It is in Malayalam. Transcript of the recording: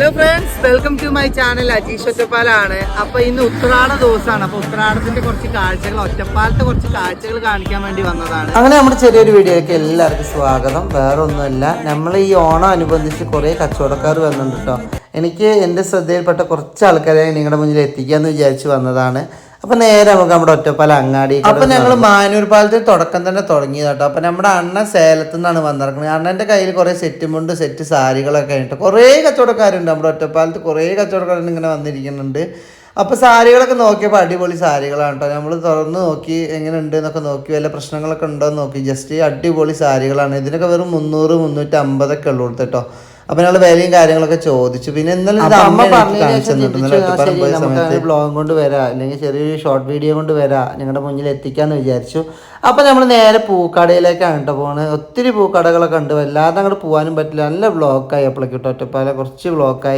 Hello friends, welcome to my channel. Ajeesh ഒറ്റപ്പാലാണ്. അപ്പൊ ഇന്ന് ഉത്രാട ദിവസമാണ്. അപ്പൊ ഉത്രാടത്തിന്റെ കുറച്ച് കാഴ്ചകൾ, ഒറ്റപ്പാലത്തെ കുറച്ച് കാഴ്ചകൾ കാണിക്കാൻ വേണ്ടി വന്നതാണ്. അങ്ങനെ നമ്മുടെ ചെറിയൊരു വീഡിയോയ്ക്ക് എല്ലാവർക്കും സ്വാഗതം. വേറെ ഒന്നുമല്ല, നമ്മൾ ഈ ഓണം അനുബന്ധിച്ച് കുറേ കച്ചവടക്കാർ വന്നിട്ടുണ്ട് കേട്ടോ. എനിക്ക് എൻ്റെ ശ്രദ്ധയിൽപ്പെട്ട കുറച്ച് ആൾക്കാരെ നിങ്ങളുടെ മുന്നിൽ എത്തിക്കാമെന്ന് വിചാരിച്ച് വന്നതാണ്. അപ്പൊ നേരെ നമുക്ക് നമ്മുടെ ഒറ്റപ്പാലം അങ്ങാടി. അപ്പൊ ഞങ്ങൾ മാനൂർ പാലത്തിൽ തുടക്കം തന്നെ തുടങ്ങിയത് കേട്ടോ. അപ്പൊ നമ്മുടെ അണ്ണൻ സേലത്തു നിന്നാണ് വന്നിറക്കുന്നത്. അണ്ണന്റെ കയ്യിൽ കുറെ സെറ്റുമുണ്ട്, സെറ്റ് സാരികളൊക്കെ ആയിട്ട് കുറേ കച്ചവടക്കാരുണ്ട്. നമ്മുടെ ഒറ്റപ്പാലത്ത് കുറേ കച്ചവടക്കാരുണ്ട് ഇങ്ങനെ വന്നിരിക്കുന്നുണ്ട്. അപ്പോൾ സാരികളൊക്കെ നോക്കിയപ്പോൾ അടിപൊളി സാരികളാണ് കേട്ടോ. നമ്മൾ തുറന്ന് നോക്കി എങ്ങനെ ഉണ്ട് എന്നൊക്കെ നോക്കി, വല്ല പ്രശ്നങ്ങളൊക്കെ ഉണ്ടോ എന്ന് നോക്കി. ജസ്റ്റ് അടിപൊളി സാരികളാണ്. ഇതിനൊക്കെ വെറും 300, 350 ഉള്ളൂ കേട്ടോ. അപ്പൊ ഞങ്ങൾ വിലയും കാര്യങ്ങളൊക്കെ ചോദിച്ചു. പിന്നെ ഇന്നലെ അമ്മ നമുക്ക് ബ്ലോഗും കൊണ്ട് വരാം, അല്ലെങ്കിൽ ചെറിയൊരു ഷോർട്ട് വീഡിയോ കൊണ്ട് വരാം, ഞങ്ങളുടെ മുന്നിൽ എത്തിക്കാന്ന് വിചാരിച്ചു. അപ്പൊ നമ്മൾ നേരെ പൂക്കടയിലേക്കാണ് കേട്ടോ പോകുന്നത്. ഒത്തിരി പൂക്കടകളൊക്കെ ഉണ്ട്, വല്ലാതെ അങ്ങോട്ട് പോകാനും പറ്റില്ല. നല്ല ബ്ലോക്കായി അപ്പോഴേക്കും കേട്ടോ. ഒറ്റപ്പാലം കുറച്ച് ബ്ലോക്കായി.